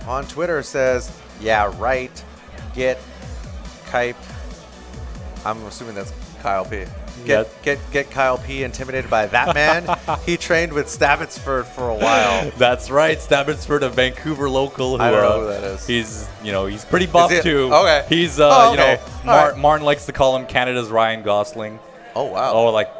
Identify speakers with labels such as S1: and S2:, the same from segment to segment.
S1: on Twitter says, yeah, right, get Kype. I'm assuming that's Kyle P. Get Kyle P intimidated by that man. He trained with Stabbotsford for a while.
S2: That's right, Stabbotsford, a Vancouver local. Who,
S1: I don't know who that is.
S2: He's pretty buff too.
S1: Okay.
S2: He's
S1: okay.
S2: Martin likes to call him Canada's Ryan Gosling.
S1: Oh wow.
S2: Oh, like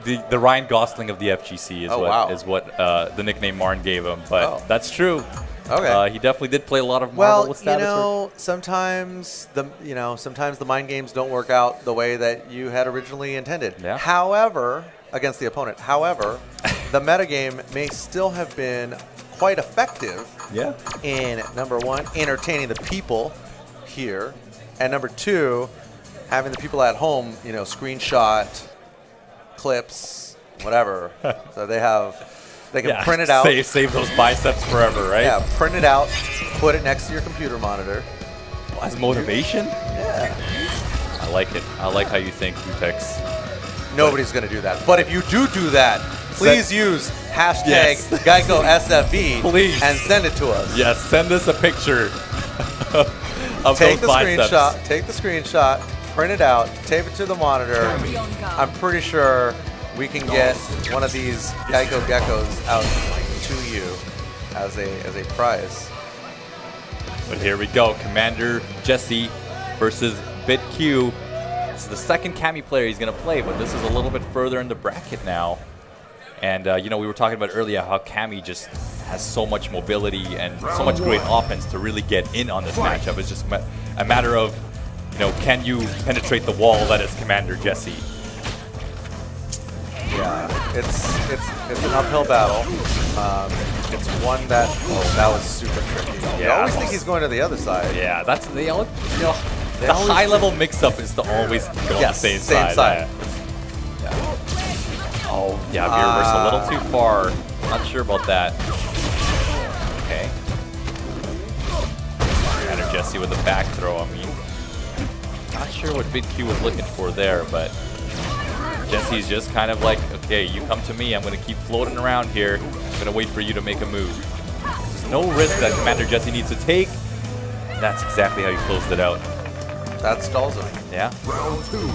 S2: the Ryan Gosling of the FGC is what the nickname Martin gave him. But that's true.
S1: Okay.
S2: He definitely did play a lot of Marvel with Stabbotsford.
S1: Well, sometimes the mind games don't work out the way that you had originally intended.
S2: Yeah.
S1: However, against the opponent. However, the metagame may still have been quite effective.
S2: Yeah.
S1: In number one, entertaining the people here, and number two, having the people at home, screenshot clips, whatever, so they can print it out.
S2: Save those biceps forever, right?
S1: Yeah, print it out, put it next to your computer monitor.
S2: As motivation?
S1: Yeah.
S2: I like it. I like how you think, Utex.
S1: Nobody's going to do that. But if you do that, please use hashtag Geico SFB
S2: please.
S1: And send it to us.
S2: Yes, send us a picture of
S1: take
S2: those biceps.
S1: Take the screenshot, print it out, tape it to the monitor. I'm pretty sure we can get one of these Geico geckos out to you as a prize.
S2: But here we go, Commander Jesse versus BitQ. This is the second Cammy player he's going to play, but this is a little bit further in the bracket now. And we were talking about earlier how Cammy just has so much mobility and so much great offense to really get in on this matchup. It's just a matter of, can you penetrate the wall that is Commander Jesse?
S1: Yeah, it's an uphill battle. It's one that was super tricky.
S2: Yeah.
S1: You always think he's going to the other side.
S2: Yeah, that's the high level mix up is to always go on the same side. Yeah. Oh yeah, veer reverse a little too far. Not sure about that. Okay. Commander Jesse with a back throw. I mean, not sure what BitQ was looking for there, but Jesse's just kind of like, okay, you come to me. I'm going to keep floating around here. I'm going to wait for you to make a move. There's no risk that Commander Jesse needs to take. And that's exactly how he closed it out.
S1: That stalls him.
S2: Yeah.
S3: Round two.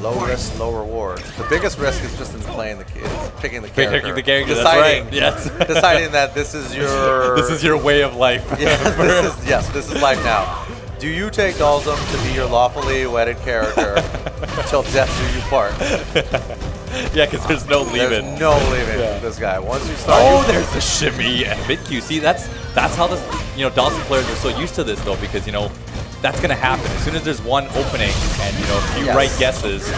S1: Low risk, low reward. The biggest risk is just in playing picking the character.
S2: Picking the character,
S1: deciding,
S2: that's right. Yes.
S1: Deciding that this is your...
S2: This is your way of life.
S1: This is life now. Do you take Dalsum to be your lawfully wedded character till death do you part?
S2: Yeah, because there's no leaving.
S1: There's no leaving this guy. Once you start...
S2: there's the shimmy and BitQ. See, that's how this, Dalsum players are so used to this, though, because, that's going to happen. As soon as there's one opening and, a few right guesses.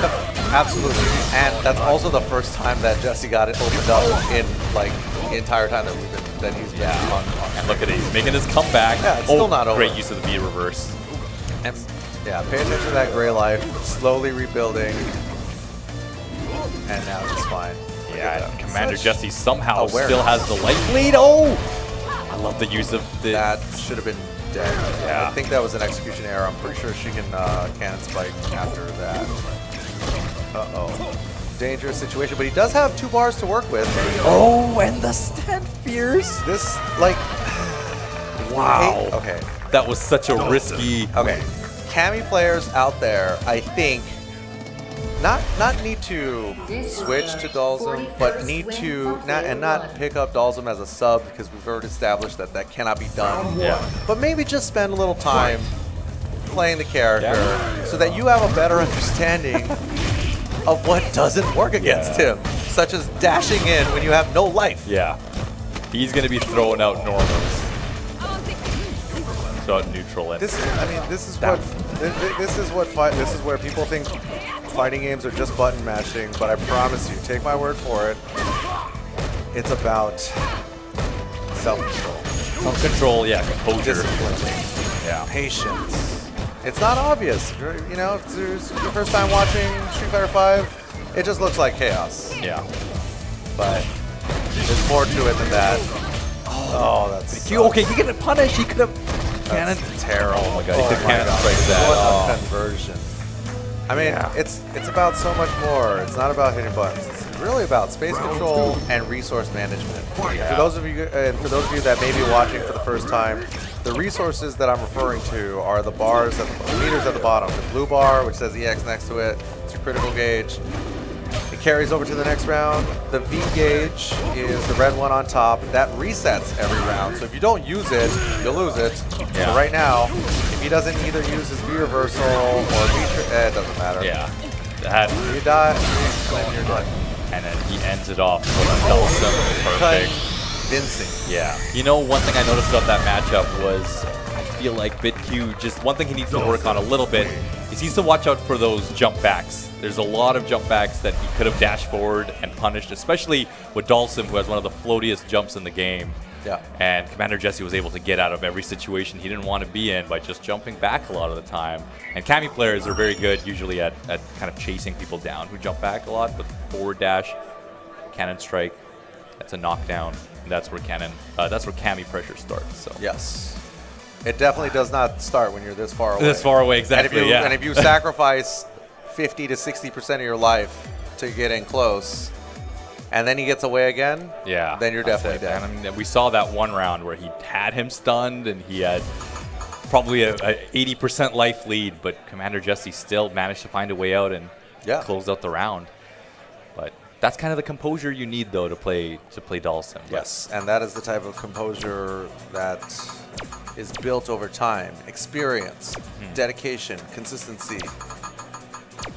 S1: Absolutely. And that's also the first time that Jesse got it opened up in, the entire time that he's been on.
S2: And look at it. He's making his comeback.
S1: Yeah, it's still not over.
S2: Great use of the V reverse.
S1: And, pay attention to that gray life. Slowly rebuilding. And now it's fine.
S2: Yeah, and Commander Jesse somehow still has the life lead. Oh! I love the use of the...
S1: That should have been dead.
S2: Yeah.
S1: I think that was an execution error. I'm pretty sure she can cannon spike after that. Uh-oh. Dangerous situation, but he does have 2 bars to work with.
S2: Oh, and the stand fears.
S1: This,
S2: wow.
S1: Okay.
S2: That was such a risky...
S1: Okay. Cammy players out there, I think, not need to switch to Dalsum, but need to not pick up Dalsum as a sub, because we've already established that cannot be done.
S2: Yeah.
S1: But maybe just spend a little time playing the character so that you have a better understanding of what doesn't work against him, such as dashing in when you have no life.
S2: Yeah. He's going to be throwing out normals. So neutral. And
S1: this is where people think fighting games are just button mashing, but I promise you, take my word for it, it's about self-control.
S2: Self-control, yeah, composure.
S1: Discipline. Patience. It's not obvious. If it's your first time watching Street Fighter V, it just looks like chaos.
S2: Yeah.
S1: But there's more to it than that. Oh, that's...
S2: Okay, he could have punished. He could have... Cannon.
S1: Terrible.
S2: Oh my god, he could cannon strike that.
S1: What a conversion. I mean, it's about so much more. It's not about hitting buttons. It's really about space control and resource management. For those of you that may be watching for the first time, the resources that I'm referring to are the bars, the meters at the bottom. The blue bar, which says EX next to it, it's your critical gauge. It carries over to the next round. The V gauge is the red one on top. That resets every round. So if you don't use it, you'll lose it.
S2: Yeah.
S1: So right now, if he doesn't either use his V reversal or it doesn't matter.
S2: Yeah.
S1: You die, then you're done.
S2: And then he ends it off with a Dulcim. Perfect.
S1: Convincing.
S2: Yeah. You know, one thing I noticed about that matchup was I feel like BitQ, just one thing he needs to work on a little bit is he needs to watch out for those jump backs. There's a lot of jump backs that he could have dashed forward and punished, especially with Dulcim, who has one of the floatiest jumps in the game.
S1: Yeah.
S2: And Commander Jesse was able to get out of every situation he didn't want to be in by just jumping back a lot of the time. And Cammy players are very good usually at kind of chasing people down who jump back a lot, but forward dash, cannon strike, that's a knockdown. And that's where Cammy pressure starts. So.
S1: Yes. It definitely does not start when you're this far away.
S2: This far away, exactly,
S1: and if you sacrifice 50 to 60% of your life to get in close, and then he gets away again, then you're definitely dead.
S2: And I mean, we saw that one round where he had him stunned, and he had probably a 80% life lead, but Commander Jesse still managed to find a way out and close out the round. But that's kind of the composure you need, though, to play Dulcim.
S1: Yes, and that is the type of composure that is built over time. Experience, dedication, consistency.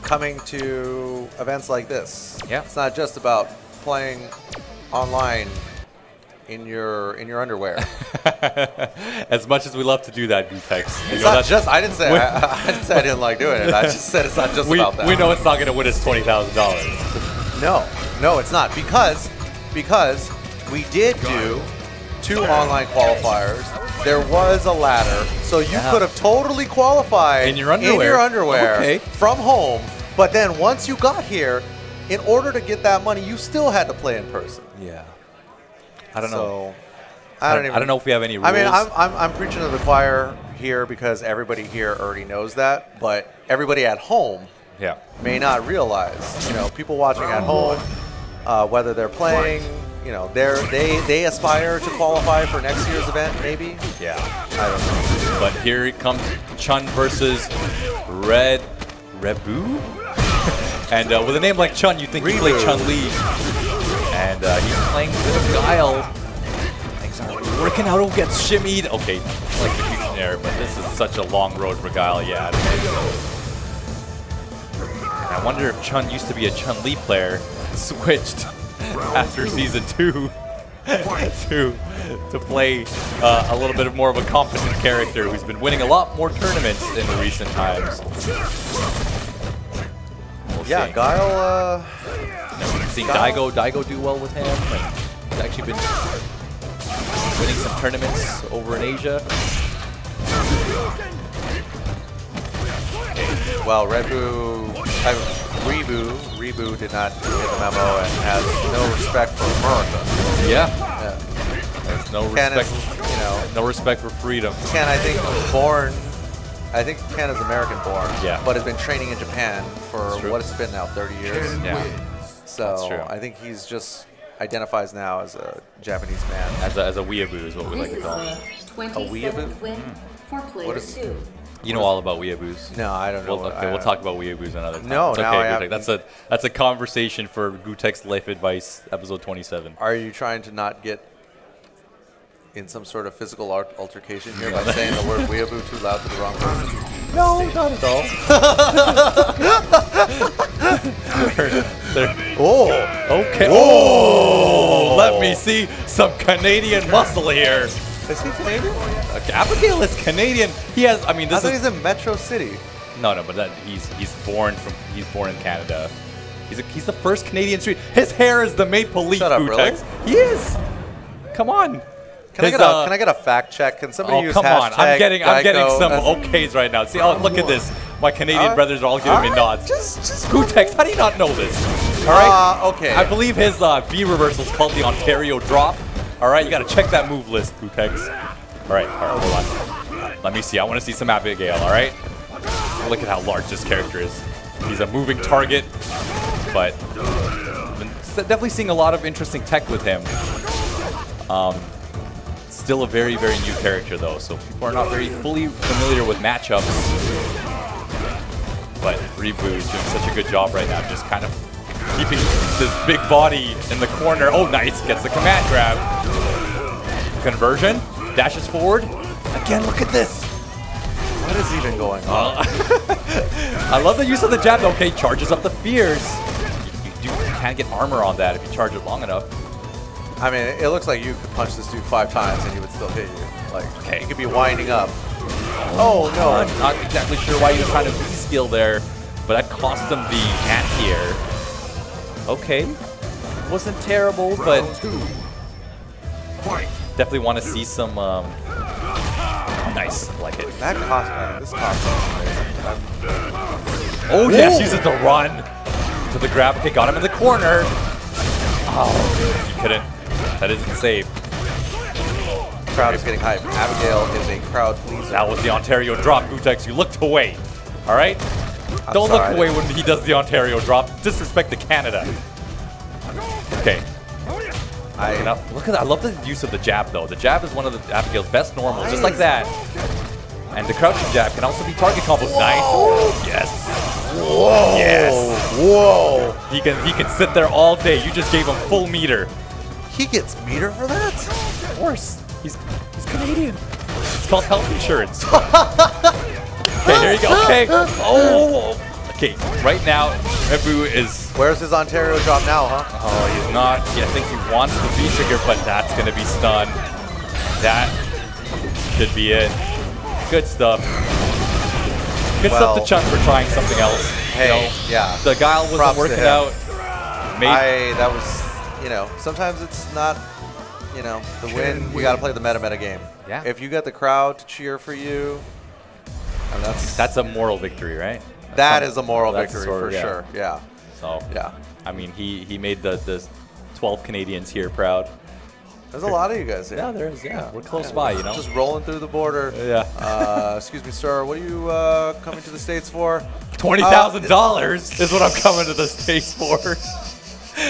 S1: Coming to events like this.
S2: Yeah.
S1: It's not just about playing online in your underwear.
S2: As much as we love to do that, Gutex.
S1: It's not just. I didn't say I didn't like doing it. I just said it's not just about that.
S2: We know it's not going to win us $20,000.
S1: No, it's not because we did do 2 online qualifiers. There was a ladder, so you could have totally qualified
S2: in your underwear
S1: from home. But then once you got here, in order to get that money, you still had to play in person.
S2: Yeah. I don't know.
S1: I don't
S2: know if we have any rules.
S1: I mean, I'm preaching to the choir here because everybody here already knows that, but everybody at home may not realize. You know, people watching at home, whether they're playing, you know, they aspire to qualify for next year's event, maybe.
S2: Yeah.
S1: I don't know.
S2: But here it comes, Chun versus Rebu. And with a name like Chun, you think he played Chun-Li. And he's playing with Guile. Things aren't working out. Oh, gets shimmied. Okay, like the fusion error, but this is such a long road for Guile. Yeah. I wonder if Chun used to be a Chun-Li player, switched after Season 2 to play a little bit more of a competent character who's been winning a lot more tournaments in the recent times.
S1: Yeah, Guile.
S2: We've seen Geico do well with him, and he's actually been winning some tournaments over in Asia.
S1: Well, Rebu did not get the memo and has no respect for America.
S2: Yeah. There's no respect. No respect for freedom.
S1: Ken, I think, was born. I think Ken is American born, but has been training in Japan for what it's been now, 30 years.
S2: Yeah.
S1: So I think he's just identifies now as a Japanese man.
S2: As a weeaboo is what we like to call him.
S1: A weeaboo?
S3: For player 2.
S2: You know all about weeaboos.
S1: No, I don't know.
S2: We'll talk about weeaboos another time.
S1: No,
S2: it's okay, that's a conversation for Gutek's Life Advice, episode 27.
S1: Are you trying to not get in some sort of physical altercation here by saying the word weeaboo too loud to the wrong person?
S2: No, not at all. Okay. Oh, let me see some Canadian muscle here.
S1: Is he Canadian?
S2: Abigail is Canadian. He has. I mean, this
S1: I thought he's in Metro City.
S2: No, but he's born in Canada. He's the first Canadian street. His hair is the maple leaf.
S1: Shut up, really?
S2: He is. Come on.
S1: Can I get a fact check? Can somebody use
S2: come on. I'm getting
S1: Geico
S2: some okays right now. See, look at this. My Canadian brothers are all giving me nods.
S1: Just
S2: Gutex, how do you not know this? All right.
S1: Okay.
S2: I believe his V reversal is called the Ontario drop. All right, you got to check that move list, Gutex. All right, hold on. Let me see. I want to see some Abigail. All right. Look at how large this character is. He's a moving target, but definitely seeing a lot of interesting tech with him. Still a very, very new character though, so people are not very fully familiar with matchups. But Rebu is doing such a good job right now, just kind of keeping this big body in the corner. Oh, nice, gets the command grab. Conversion, dashes forward. Again, look at this.
S1: What is even going on?
S2: I love the use of the jab. Okay, charges up the fears. You can't get armor on that if you charge it long enough.
S1: I mean, it looks like you could punch this dude 5 times and he would still hit you. Like, okay, he could be winding up. Oh, no.
S2: I'm not exactly sure why he was trying to V-skill there, but that cost him the anti-air. Okay. Wasn't terrible, but definitely want to see some... nice, I like it.
S1: That cost, man. This cost is amazing.
S2: Oh, yes, uses the run to the grab. Okay, got him in the corner. Oh, he couldn't. That isn't safe.
S1: Crowd is getting hyped. Abigail is a crowd pleaser.
S2: That was the Ontario drop, Gutex. You looked away. All right? Don't look away when he does the Ontario drop. Disrespect to Canada. Okay. Look at that. I love the use of the jab, though. The jab is one of the Abigail's best normals, just like that. And the crouching jab can also be target combos. Nice. Yes.
S1: Whoa.
S2: Yes.
S1: Whoa.
S2: He can sit there all day. You just gave him full meter.
S1: He gets meter for that?
S2: Of course. He's Canadian. It's called health insurance. Okay, here you go. Okay. Oh. Okay, right now, Rebu is...
S1: Where's his Ontario drop now, huh?
S2: Oh, he's not... Yeah, I think he wants the V-trigger, but that's going to be stunned. That should be it. Good stuff. Good stuff to Chun for trying something else.
S1: Hey,
S2: you know,
S1: yeah.
S2: The guile wasn't working out.
S1: That was, you know, sometimes it's not, you know, the win. You got to play the meta game.
S2: Yeah.
S1: If you got the crowd to cheer for you, and
S2: that's a moral victory, right?
S1: That is a moral victory for sure. Yeah.
S2: So
S1: yeah.
S2: I mean, he made the 12 Canadians here proud.
S1: There's a lot of you guys here.
S2: Yeah, there is. Yeah, we're close by, you know.
S1: Just rolling through the border.
S2: Yeah.
S1: Excuse me, sir. What are you coming to the States for?
S2: $20,000 is what I'm coming to the States for.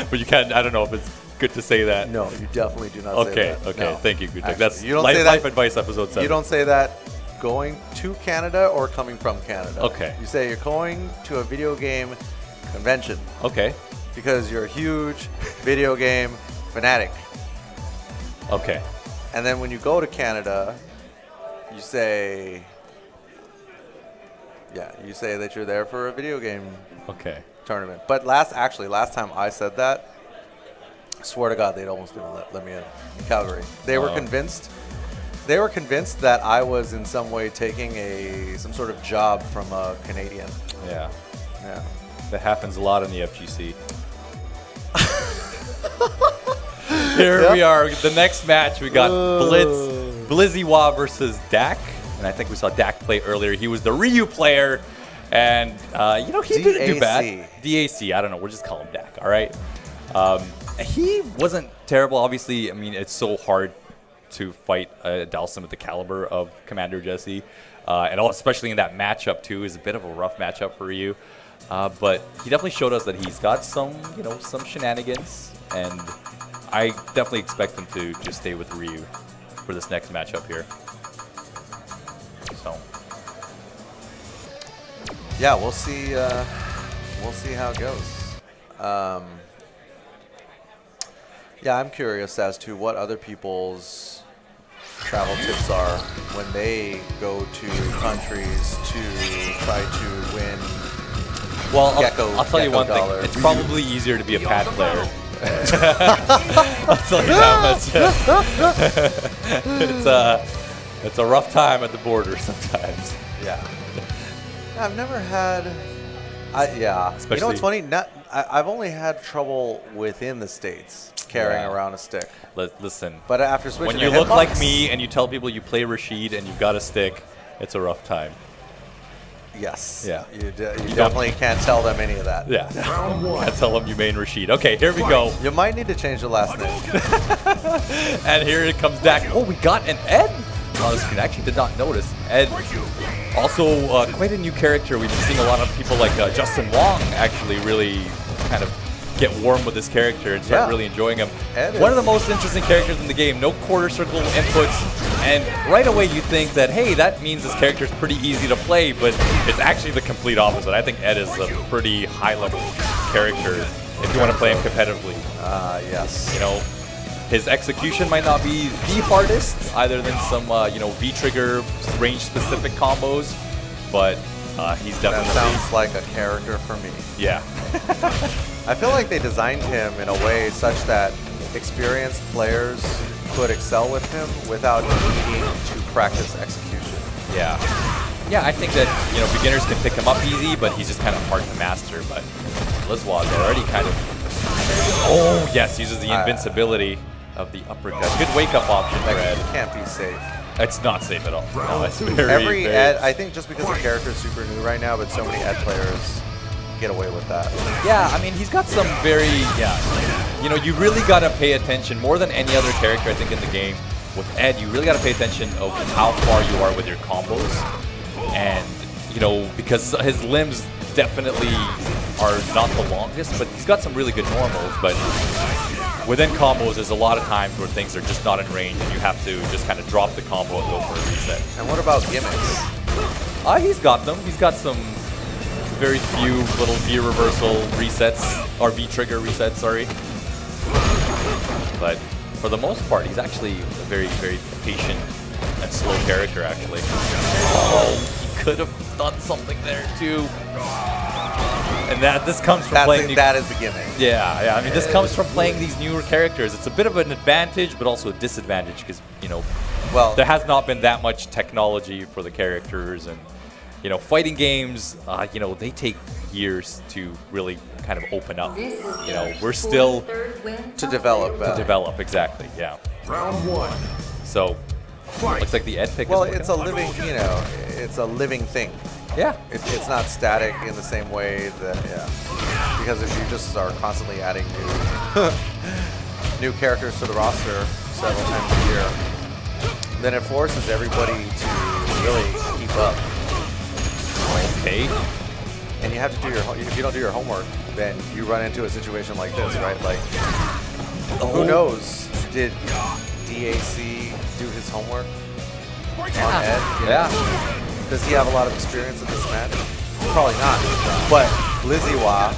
S2: But you can't. I don't know if it's good to say that.
S1: No, you definitely do not say that.
S2: Okay.
S1: No.
S2: Thank you, Gutek.
S1: Actually,
S2: That's
S1: you don't
S2: life,
S1: say that,
S2: life advice episode 7.
S1: You don't say that going to Canada or coming from Canada.
S2: Okay.
S1: You say you're going to a video game convention.
S2: Okay.
S1: Because you're a huge video game fanatic.
S2: Okay.
S1: And then when you go to Canada, you say, you say that you're there for a video game tournament. But last time I said that, I swear to God, they'd almost didn't let me in Calgary. They were convinced. They were convinced that I was in some way taking some sort of job from a Canadian.
S2: Yeah.
S1: Yeah.
S2: That happens a lot in the FGC. Here we are. The next match, we got Blizzywa versus Dak. And I think we saw Dak play earlier. He was the Ryu player. And, you know, he didn't do bad. DAC. I don't know. We'll just call him Dak, all right? He wasn't terrible. Obviously, I mean, it's so hard to fight a Dalsim with the caliber of Commander Jesse. And especially in that matchup, too, is a bit of a rough matchup for Ryu. But he definitely showed us that he's got some, you know, some shenanigans. And I definitely expect him to just stay with Ryu for this next matchup here. So,
S1: yeah, we'll see. We'll see how it goes. Yeah, I'm curious as to what other people's travel tips are when they go to countries to try to win.
S2: Well, I'll tell you one thing. It's probably easier to be a pad player. I'll tell you that much. It's a rough time at the border sometimes.
S1: Yeah. I've never had. Especially, you know what's funny? I've only had trouble within the States carrying around a stick.
S2: Listen.
S1: But after switching,
S2: when you look like me and you tell people you play Rashid and you've got a stick, it's a rough time.
S1: Yes.
S2: Yeah.
S1: You definitely can't tell them any of that.
S2: Yeah. Can't tell them you main Rashid. Okay, here we go.
S1: You might need to change the last name.
S2: And here it comes Dak. Oh, we got an Ed on the screen. I actually did not notice. Ed, also quite a new character. We've been seeing a lot of people like Justin Wong actually really kind of get warm with this character and start really enjoying him. One of the most interesting characters in the game, no quarter circle inputs, and right away you think that, hey, that means this character is pretty easy to play, but it's actually the complete opposite. I think Ed is a pretty high-level character if you want to play him competitively.
S1: Yes.
S2: You know, his execution might not be the hardest, other than some, you know, V-trigger range-specific combos, but he's definitely...
S1: That sounds like a character for me.
S2: Yeah.
S1: I feel like they designed him in a way such that experienced players could excel with him without needing to practice execution.
S2: Yeah. Yeah, I think that, you know, beginners can pick him up easy, but he's just kind of hard to master. But Blizzwaz already kind of... Oh, yes, uses the invincibility of the uppercut. Good wake-up option for Ed.
S1: Can't be safe.
S2: It's not safe at all. No, it's very,
S1: Every Ed, I think just because the character is super new right now, but so many Ed players get away with that.
S2: Yeah, I mean, he's got some very, you know, you really got to pay attention more than any other character, I think, in the game. With Ed, you really got to pay attention of how far you are with your combos. And, you know, because his limbs definitely are not the longest, but he's got some really good normals. But within combos, there's a lot of times where things are just not in range, and you have to just kind of drop the combo and go for a reset.
S1: And what about gimmicks?
S2: He's got them. He's got some very few little V reversal resets, or V trigger resets, sorry. But for the most part, he's actually a very, very patient and slow character, actually. Oh, he could have done something there, too. And this comes from playing...
S1: That is the gimmick.
S2: Yeah, I mean, this comes from playing these newer characters. It's a bit of an advantage, but also a disadvantage, because, you know, there has not been that much technology for the characters, and you know, fighting games, you know, they take years to really kind of open up. You know, we're still
S1: to develop.
S2: Exactly, yeah.
S4: Round 1.
S2: So, looks like the Ed pick.
S1: Well, it's a living, you know, it's a living thing.
S2: Yeah.
S1: It's not static in the same way that, because if you just are constantly adding new characters to the roster several times a year, then it forces everybody to really keep up.
S2: Okay.
S1: And you have to do your, if you don't do your homework, then you run into a situation like this, right? Like, who knows? Did DAC do his homework on Ed?
S2: Yeah.
S1: Does he have a lot of experience in this match? Probably not. But Blizzwaz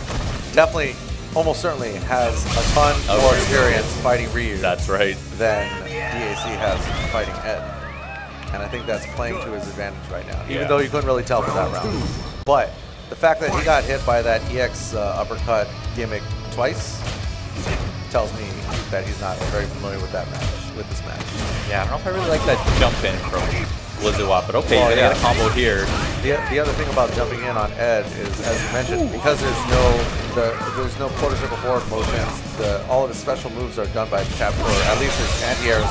S1: definitely, almost certainly, has a ton more experience fighting Ryu.
S2: That's right.
S1: Than DAC has fighting Ed. And I think that's playing to his advantage right now, even though you couldn't really tell for that round. But the fact that he got hit by that EX uppercut gimmick twice tells me that he's not very familiar with that match, with this match.
S2: Yeah, I don't know if I really like that jump in from Blizzwaz, but okay, they got a combo here.
S1: The other thing about jumping in on Ed is, as you mentioned, because there's no quarter circle forward motions, all of his special moves are done by tap, or at least his anti-air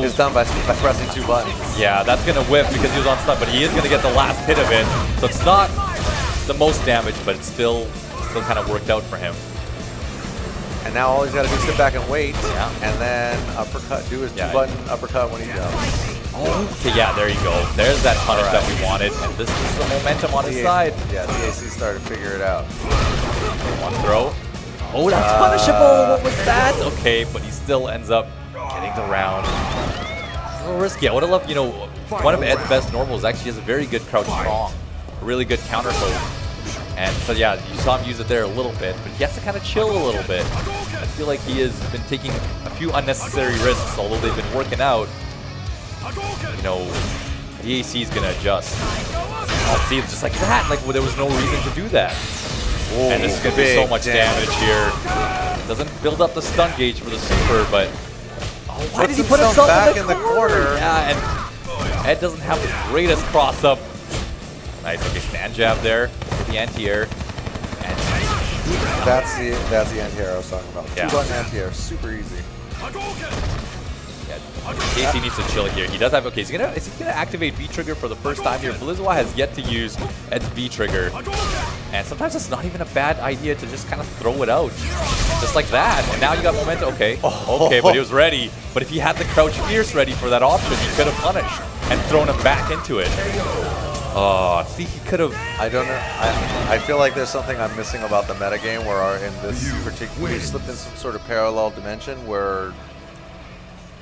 S1: is done by pressing 2 buttons. Yeah,
S2: that's going to whip because he was on stun, but he is going to get the last hit of it. So it's not the most damage, but it's still kind of worked out for him.
S1: And now all he's got to do is sit back and wait, and then uppercut, do his 2-button uppercut when he jumps.
S2: Okay, yeah, there you go. There's that punish that we wanted, and this is the momentum on his side.
S1: Yeah, DAC started to figure it out.
S2: One throw. Oh, that's punishable. What was that? Okay, but he still ends up getting the round. A little risky. I would have loved, you know, one of Ed's best normals actually has a very good crouch strong, a really good counter poke. And so, yeah, you saw him use it there a little bit, but he has to kind of chill a little bit. I feel like he has been taking a few unnecessary risks, although they've been working out. You know, DAC is going to adjust. Oh, see, just like that. Like, well, there was no reason to do that. Whoa, and this is going to do so much damage here. Doesn't build up the stun gauge for the super, but... Oh, why did he put himself back in the corner? Yeah, and Ed doesn't have the greatest cross-up. Nice, okay, stand jab there with the anti-air.
S1: That's the anti-air I was talking about.
S2: Yeah.
S1: 2-button anti-air, super easy.
S2: Yeah, DAC needs to chill here. He does have, okay, is he gonna activate V-Trigger for the first time here? Blizzwaz has yet to use Ed's V-Trigger. And sometimes it's not even a bad idea to just kind of throw it out. Just like that. And now you got momentum. Okay, okay, but he was ready. But if he had the crouch fierce ready for that option, he could have punished and thrown him back into it. Oh, see, he could have.
S1: I don't know. I feel like there's something I'm missing about the metagame where in this particular, we slipped in some sort of parallel dimension where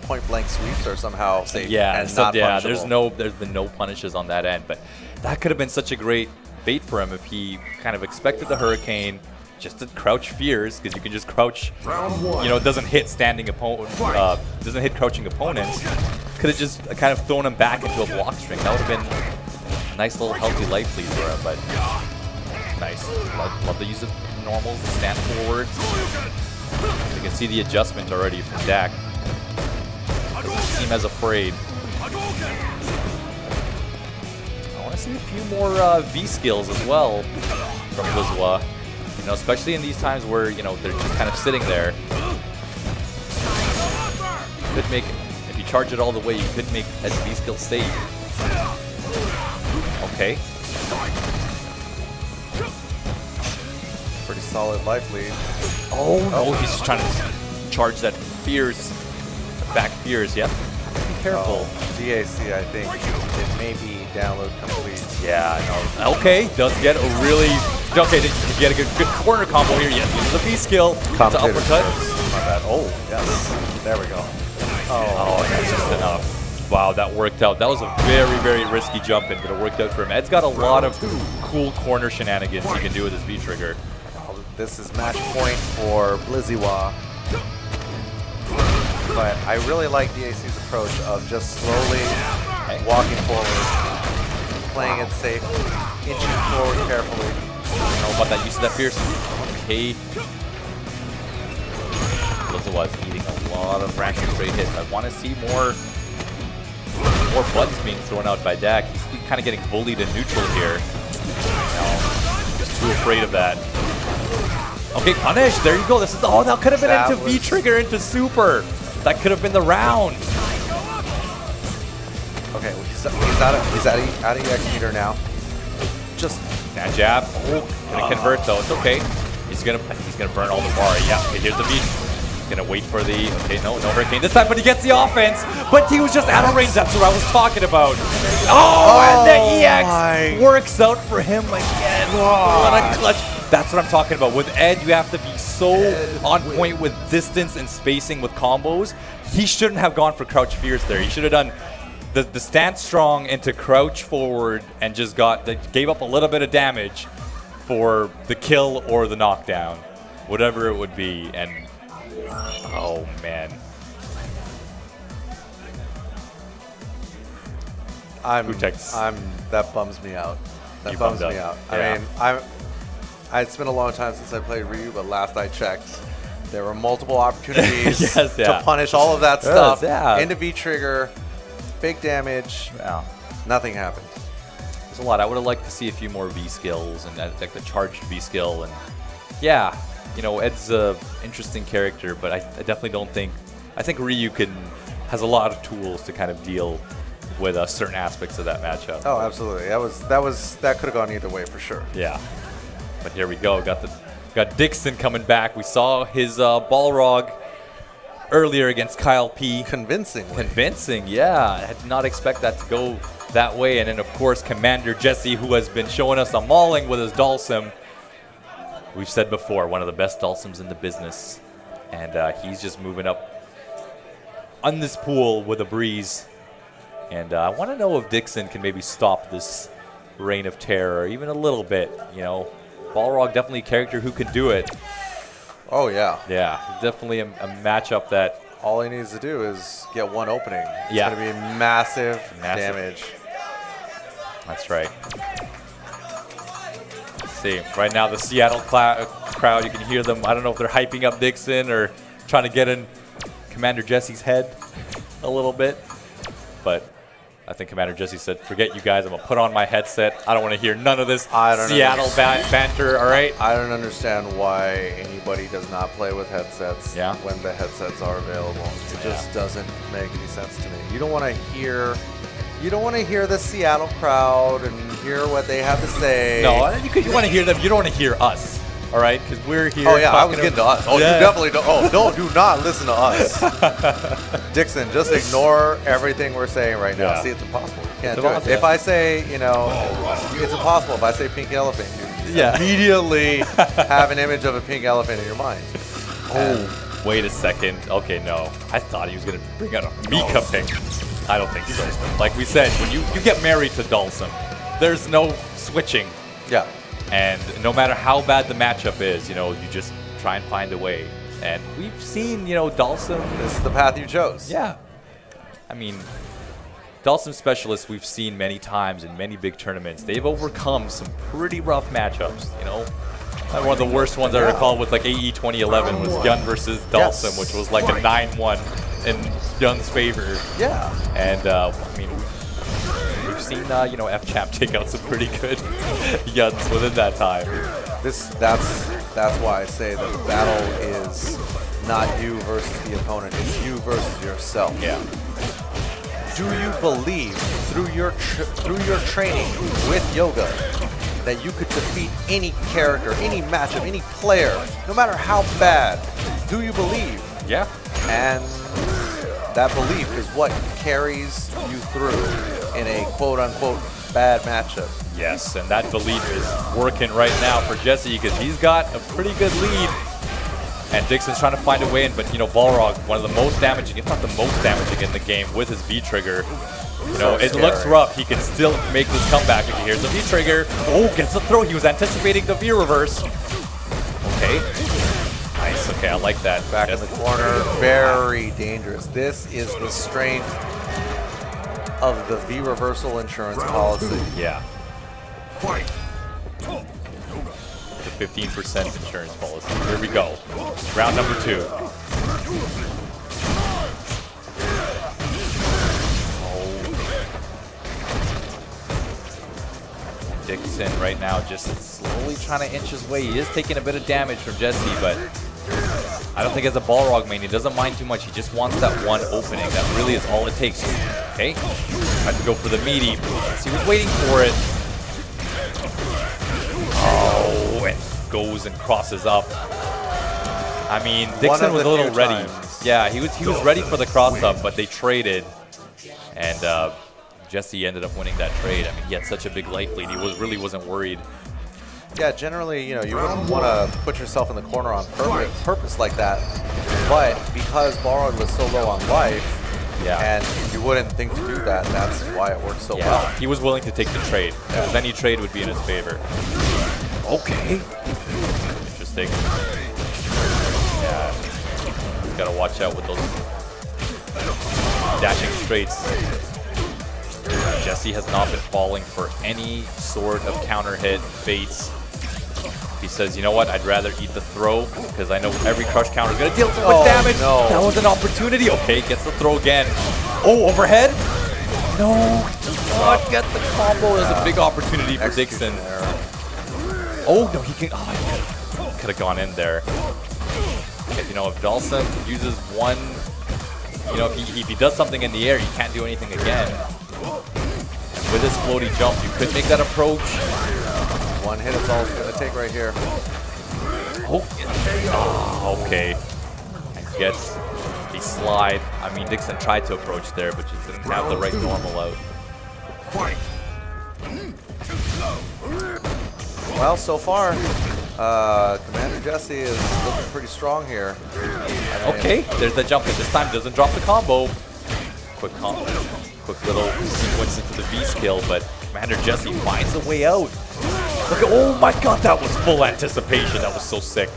S1: point-blank sweeps are somehow safe and not punishable.
S2: There's been no punishes on that end, but that could have been such a great bait for him if he kind of expected the Hurricane, just to crouch fears, because you can just crouch, you know, it doesn't hit standing opponent, doesn't hit crouching opponents. Could have just kind of thrown him back into a block string. That would have been a nice little healthy life lead for him, but nice. Love the use of normals, stand forward. You can see the adjustment already from Dak. Doesn't seem as afraid. I want to see a few more V skills as well from Blizzwa. You know, especially in these times where, you know, they're just kind of sitting there. You could make, if you charge it all the way, you could make a V skill safe. Okay.
S1: Pretty solid life lead.
S2: Oh, he's just trying to charge that fears, back fears, yep. Be careful.
S1: DAC, I think it may be download complete.
S2: Yeah, I know. Okay, does get a really... Okay, did you get a good corner combo here? Yes, uses the V skill to uppercut.
S1: My bad. Oh, yes. There we go.
S2: Oh, that's just enough. Wow, that worked out. That was a very, very risky jump in, but it worked out for him. Ed's got a lot of cool corner shenanigans he can do with his V-trigger.
S1: This is match point for Blizzwa. But I really like DAC's approach of just slowly walking forward, playing it safe, inching forward carefully.
S2: I don't know about that use of that fierce. Okay. Blizzwa's eating a lot of random straight hits. I want to see more buttons being thrown out by Dak. He's kind of getting bullied in neutral here. No, just too afraid of that. Okay, punish. There you go. This is that could have been into V-trigger into super. That could have been the round.
S1: Okay, well, he's out of EX meter now. Just
S2: that jab. Oh, gonna convert though. It's okay. He's gonna burn all the bar. Yeah. Okay, here's the beat. He's gonna wait for the no Hurricane this time, but he gets the offense. But he was just out of range. That's what I was talking about. And the EX works out for him again. What a clutch. That's what I'm talking about. With Ed, you have to be so on point with distance and spacing with combos. He shouldn't have gone for crouch fears there. He should have done the stance strong into crouch forward and just gave up a little bit of damage for the kill or the knockdown, whatever it would be. And oh man,
S1: that bums me out. That bums me out.
S2: Yeah.
S1: I mean, it's been a long time since I played Ryu, but last I checked, there were multiple opportunities to punish all of that stuff into V-trigger, big damage.
S2: Yeah.
S1: Nothing happened.
S2: There's a lot. I would have liked to see a few more V skills and like the charged V skill. And yeah, you know, Ed's an interesting character, but I definitely don't think. I think Ryu has a lot of tools to kind of deal with certain aspects of that matchup.
S1: Oh, absolutely. That could have gone either way for sure.
S2: Yeah. But here we go. Got Dixon coming back. We saw his Balrog earlier against Kyle P. Convincing, yeah. I did not expect that to go that way. And then, of course, Commander Jesse, who has been showing us a mauling with his Dhalsim. We've said before, one of the best Dhalsims in the business. And he's just moving up on this pool with a breeze. And I want to know if Dixon can maybe stop this reign of terror, even a little bit, you know. Balrog definitely a character who can do it.
S1: Oh, yeah.
S2: Yeah, definitely a matchup that...
S1: All he needs to do is get one opening. It's going to be massive damage.
S2: That's right. Let's see, right now the Seattle crowd, you can hear them. I don't know if they're hyping up Dixon or trying to get in Commander Jesse's head a little bit. But I think Commander Jesse said, forget you guys, I'm going to put on my headset. I don't want to hear none of this Seattle banter, all right?
S1: I don't understand why anybody does not play with headsets when the headsets are available. It just doesn't make any sense to me. You don't want to hear the Seattle crowd and hear what they have to say.
S2: No, you want to hear them. You don't want to hear us. All right, because we're here.
S1: Oh yeah, I was getting to us. Oh,
S2: yeah.
S1: you definitely don't. Oh, do not listen to us. Dixon, just ignore everything we're saying right now.
S2: Yeah.
S1: See, it's impossible. You can't
S2: It's
S1: do it.
S2: impossible.
S1: If I say, you know, it's impossible. If I say pink elephant, you
S2: Yeah.
S1: immediately have an image of a pink elephant in your mind.
S2: Oh, wait a second. Okay, no. I thought he was going to bring out a Mika pick. I don't think so. Like we said, when you get married to Dhalsim, there's no switching.
S1: Yeah.
S2: And no matter how bad the matchup is, you know, you just try and find a way. And we've seen, you know, Dhalsim.
S1: This is the path you chose.
S2: Yeah. I mean, Dhalsim specialists we've seen many times in many big tournaments. They've overcome some pretty rough matchups, you know. One of the worst ones I recall was like AE 2011 was Yun versus Dhalsim, which was like a 9-1 in Yun's favor.
S1: Yeah.
S2: And, I mean, we've seen, you know, F-Champ take out some pretty good Yuns within that time.
S1: That's why I say that the battle is not you versus the opponent. It's you versus yourself.
S2: Yeah.
S1: Do you believe through your training with yoga that you could defeat any character, any matchup, any player, no matter how bad? Do you believe?
S2: Yeah.
S1: And that belief is what carries you through in a quote-unquote bad matchup.
S2: Yes, and that belief is working right now for Jesse because he's got a pretty good lead. And Dixon's trying to find a way in, but you know, Balrog, one of the most damaging, if not the most damaging in the game with his V-Trigger. You know, it looks rough. He can still make this comeback. Okay, here's the V-Trigger. Oh, gets the throw. He was anticipating the V-reverse. Okay. Nice. Okay, I like that.
S1: Back in the corner, very dangerous. This is the strength of the V-reversal insurance policy.
S2: Yeah. The 15% insurance policy. Here we go. Round number 2. Dixon right now just slowly trying to inch his way. He is taking a bit of damage from Jesse, but I don't think as a Balrog main, he doesn't mind too much. He just wants that one opening. That really is all it takes. Okay, tried to go for the meaty. He was waiting for it. Oh, and goes and crosses up. I mean, Dixon was a little ready. Yeah, he was ready for the cross up, but they traded, and Jesse ended up winning that trade. I mean, he had such a big life lead. He really wasn't worried.
S1: Yeah, generally, you know, you wouldn't want to put yourself in the corner on purpose like that. But because Balrog was so low on life, and you wouldn't think to do that, that's why it worked so well.
S2: He was willing to take the trade. Because any trade would be in his favor. Okay. Interesting. Yeah. He's got to watch out with those dashing straights. Jesse has not been falling for any sort of counter hit, baits. He says, you know what, I'd rather eat the throw because I know every crush counter is going to deal so much damage.
S1: No.
S2: That was an opportunity. Okay, gets the throw again. Oh, overhead? No, he does not get the combo. There's a big opportunity for Dixon. Oh, no, he can. Oh, he could have gone in there. If, you know, if Dhalsim uses one, you know, if he does something in the air, he can't do anything again. And with his floaty jump, you could make that approach.
S1: One hit is all it's going to take right here.
S2: Oh, okay. And gets the slide. I mean, Dixon tried to approach there, but just didn't have the right normal out.
S1: Well, so far, Commander Jesse is looking pretty strong here.
S2: Okay, there's the jump, and this time doesn't drop the combo. Quick little sequence into the V skill, but Commander Jesse finds a way out. Look at, oh my god, that was full anticipation. That was so sick.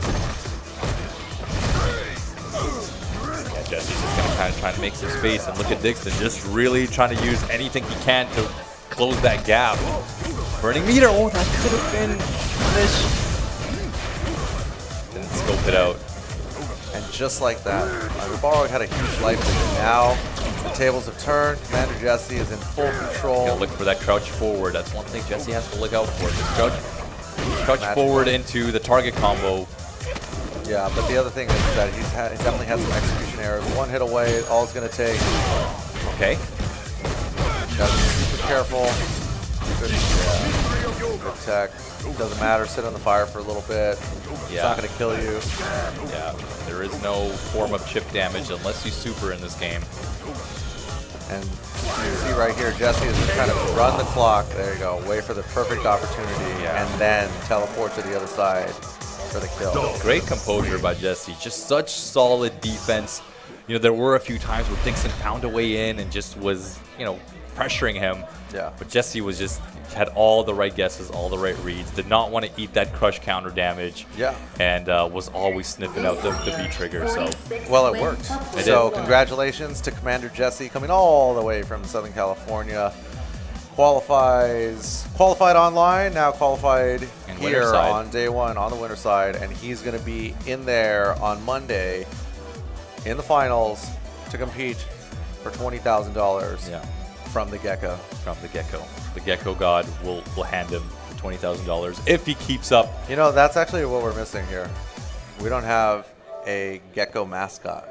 S2: Yeah, Jesse's just gonna kind of try to make some space, and look at Dixon just really trying to use anything he can to close that gap. Burning meter, oh, that could have been finished. Didn't scope it out.
S1: And just like that, Balrog had a huge life lead. Now the tables have turned. Commander Jesse is in full control.
S2: Gonna look for that crouch forward. That's one thing Jesse has to look out for. Crouch forward into the target combo.
S1: Yeah, but the other thing is that he definitely has some execution errors. One hit away, all it's going to take.
S2: Okay.
S1: Gotta be super careful. Good tech. Doesn't matter. Sit on the fire for a little bit. It's not going to kill you.
S2: Yeah. There is no form of chip damage unless you super in this game.
S1: And you see right here, Jesse is just trying to run the clock. There you go. Wait for the perfect opportunity, and then teleport to the other side for the kill.
S2: Great composure by Jesse. Just such solid defense. You know, there were a few times where Dixon found a way in and just was, you know, pressuring him.
S1: Yeah.
S2: But Jesse was just had all the right guesses, all the right reads. Did not want to eat that crush counter damage.
S1: Yeah.
S2: And was always sniffing out the B trigger. So
S1: well, it worked.
S2: It
S1: So
S2: did.
S1: congratulations to Commander Jesse, coming all the way from Southern California. Qualified online, now qualified
S2: And
S1: here
S2: winner side.
S1: on day one on the winner side, and he's going to be in there on Monday in the finals to compete for $20,000
S2: yeah,
S1: from the Geico.
S2: from the Gecko. The Gecko God will hand him $20,000 if he keeps up.
S1: You know, that's actually what we're missing here. We don't have a Gecko mascot.